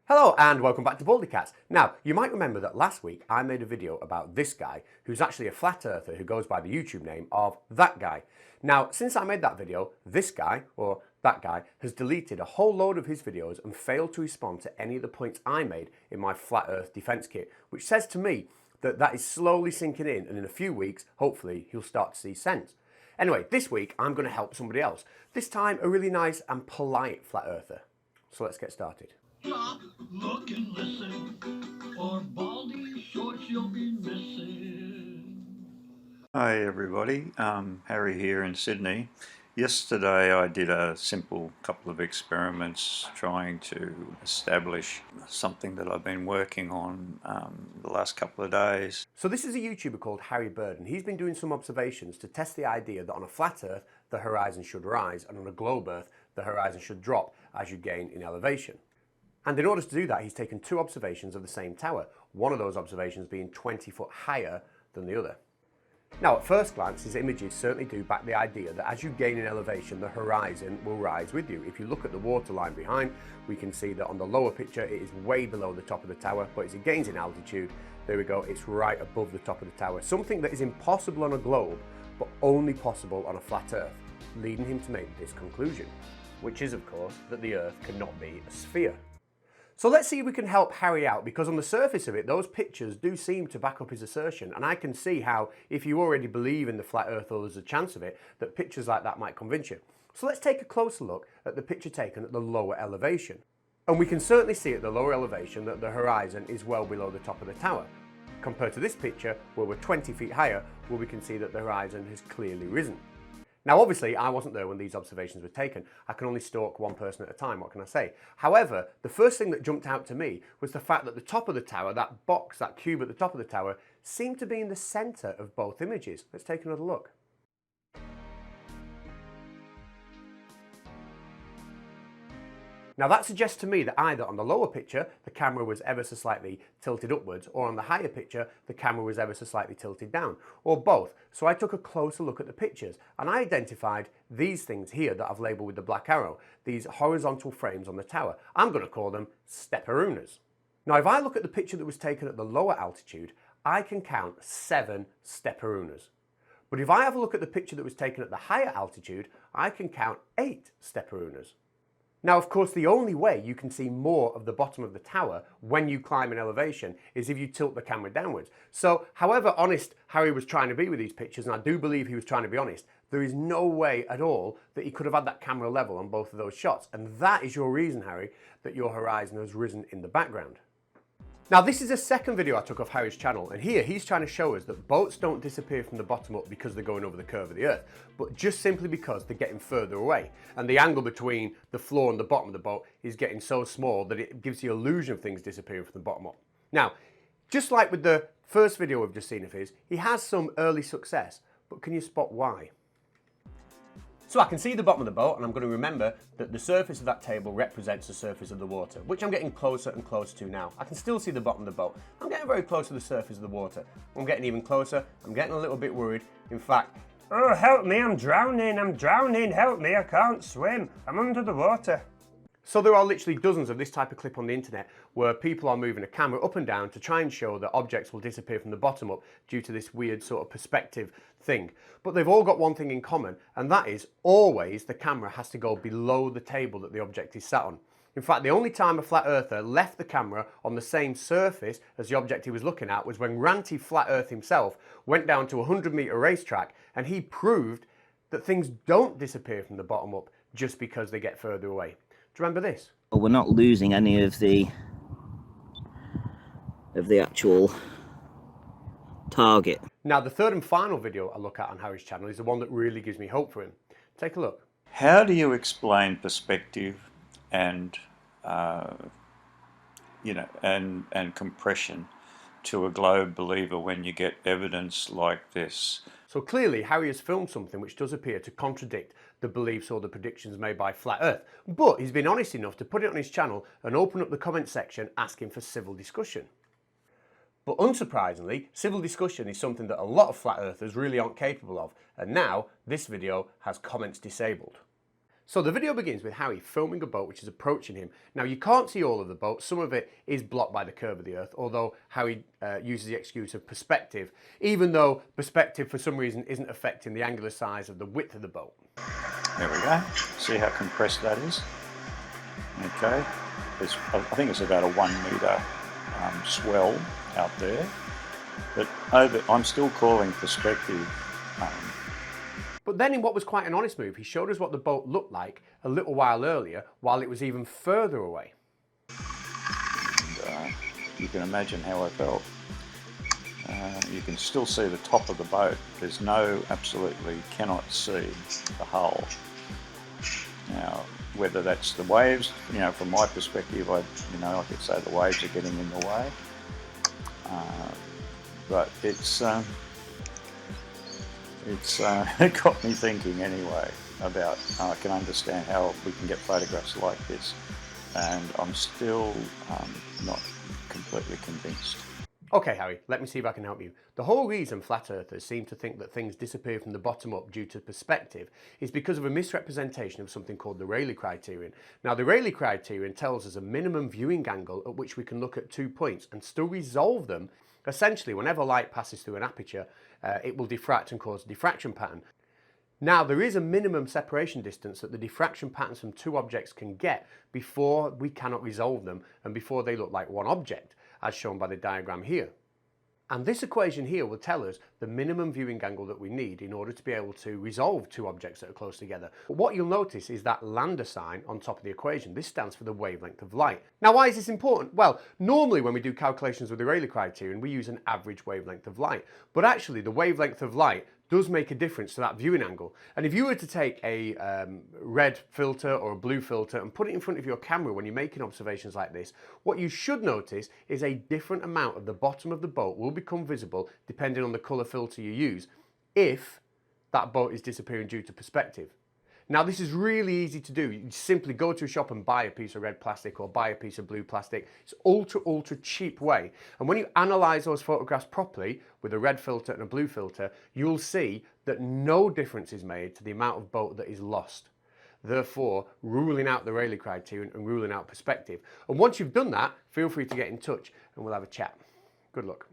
Hello and welcome back to Baldy Cats. Now, you might remember that last week I made a video about this guy who's actually a flat earther who goes by the YouTube name of That Guy. Now, since I made that video, this guy, or that guy, has deleted a whole load of his videos and failed to respond to any of the points I made in my flat earth defense kit, which says to me that that is slowly sinking in, and in a few weeks, hopefully, he'll start to see sense. Anyway, this week I'm going to help somebody else, this time a really nice and polite flat earther. So let's get started. Stop, look and listen, or Baldy shorts you'll be missing. Hi everybody, Harry here in Sydney. Yesterday I did a simple couple of experiments trying to establish something that I've been working on the last couple of days. So this is a YouTuber called Harry Bird, and he's been doing some observations to test the idea that on a flat earth the horizon should rise, and on a globe earth the horizon should drop as you gain in elevation. And in order to do that, he's taken two observations of the same tower, one of those observations being 20 foot higher than the other. Now, at first glance, his images certainly do back the idea that as you gain in elevation, the horizon will rise with you. If you look at the waterline behind, we can see that on the lower picture, it is way below the top of the tower, but as it gains in altitude, there we go, it's right above the top of the tower. Something that is impossible on a globe, but only possible on a flat earth, leading him to make this conclusion, which is, of course, that the earth cannot be a sphere. So let's see if we can help Harry out, because on the surface of it, those pictures do seem to back up his assertion, and I can see how, if you already believe in the flat earth or there's a chance of it, that pictures like that might convince you. So let's take a closer look at the picture taken at the lower elevation. And we can certainly see at the lower elevation that the horizon is well below the top of the tower. Compared to this picture, where we're 20 feet higher, where we can see that the horizon has clearly risen. Now, obviously, I wasn't there when these observations were taken. I can only stalk one person at a time, what can I say? However, the first thing that jumped out to me was the fact that the top of the tower, that box, that cube at the top of the tower, seemed to be in the centre of both images. Let's take another look. Now that suggests to me that either on the lower picture, the camera was ever so slightly tilted upwards, or on the higher picture, the camera was ever so slightly tilted down, or both. So I took a closer look at the pictures, and I identified these things here that I've labelled with the black arrow, these horizontal frames on the tower. I'm going to call them stepperooners. Now if I look at the picture that was taken at the lower altitude, I can count 7 stepperooners. But if I have a look at the picture that was taken at the higher altitude, I can count 8 stepperooners. Now, of course, the only way you can see more of the bottom of the tower when you climb in elevation is if you tilt the camera downwards. So, however honest Harry was trying to be with these pictures, and I do believe he was trying to be honest, there is no way at all that he could have had that camera level on both of those shots. And that is your reason, Harry, that your horizon has risen in the background. Now, this is a second video I took off Harry's channel, and here he's trying to show us that boats don't disappear from the bottom up because they're going over the curve of the earth, but just simply because they're getting further away. And the angle between the floor and the bottom of the boat is getting so small that it gives the illusion of things disappearing from the bottom up. Now, just like with the first video we've just seen of his, he has some early success, but can you spot why? So I can see the bottom of the boat, and I'm going to remember that the surface of that table represents the surface of the water, which I'm getting closer and closer to now. I can still see the bottom of the boat. I'm getting very close to the surface of the water. I'm getting even closer. I'm getting a little bit worried. In fact, oh, help me, I'm drowning, help me, I can't swim, I'm under the water. So there are literally dozens of this type of clip on the internet where people are moving a camera up and down to try and show that objects will disappear from the bottom up due to this weird sort of perspective thing. But they've all got one thing in common, and that is always the camera has to go below the table that the object is sat on. In fact, the only time a flat earther left the camera on the same surface as the object he was looking at was when Ranty Flat Earth himself went down to a 100-metre racetrack, and he proved that things don't disappear from the bottom up just because they get further away. Do you remember this? Well, we're not losing any of the actual target. Now, the third and final video I look at on Harry's channel is the one that really gives me hope for him. Take a look. How do you explain perspective and and compression to a globe believer when you get evidence like this? So clearly Harry has filmed something which does appear to contradict the beliefs or the predictions made by Flat Earth, but he's been honest enough to put it on his channel and open up the comment section asking for civil discussion. But unsurprisingly, civil discussion is something that a lot of Flat Earthers really aren't capable of, and now this video has comments disabled. So the video begins with Harry filming a boat which is approaching him. Now you can't see all of the boat, some of it is blocked by the curve of the earth, although Harry uses the excuse of perspective, even though perspective for some reason isn't affecting the angular size of the width of the boat. There we go. See how compressed that is? Okay. I think it's about a 1 metre swell out there. But I'm still calling perspective. But then in what was quite an honest move, he showed us what the boat looked like a little while earlier, while it was even further away. And, you can imagine how I felt. You can still see the top of the boat. There's absolutely cannot see the hull. Now, whether that's the waves, from my perspective, I could say the waves are getting in the way. But it got me thinking anyway about, I can understand how we can get photographs like this, and I'm still not completely convinced. Okay, Harry, let me see if I can help you. The whole reason flat earthers seem to think that things disappear from the bottom up due to perspective is because of a misrepresentation of something called the Rayleigh criterion. Now, the Rayleigh criterion tells us a minimum viewing angle at which we can look at 2 points and still resolve them. Essentially, whenever light passes through an aperture, it will diffract and cause a diffraction pattern. Now, there is a minimum separation distance that the diffraction patterns from two objects can get before we cannot resolve them and before they look like one object, as shown by the diagram here. And this equation here will tell us the minimum viewing angle that we need in order to be able to resolve two objects that are close together. But what you'll notice is that lambda sign on top of the equation. This stands for the wavelength of light. Now, why is this important? Well, normally when we do calculations with the Rayleigh criterion, we use an average wavelength of light. But actually, the wavelength of light does make a difference to that viewing angle. And if you were to take a red filter or a blue filter and put it in front of your camera when you're making observations like this, what you should notice is a different amount of the bottom of the boat will become visible depending on the colour filter you use, if that boat is disappearing due to perspective. Now, this is really easy to do. You simply go to a shop and buy a piece of red plastic or buy a piece of blue plastic. It's ultra cheap way. And when you analyse those photographs properly with a red filter and a blue filter, you'll see that no difference is made to the amount of boat that is lost. Therefore, ruling out the Rayleigh criterion and ruling out perspective. And once you've done that, feel free to get in touch and we'll have a chat. Good luck.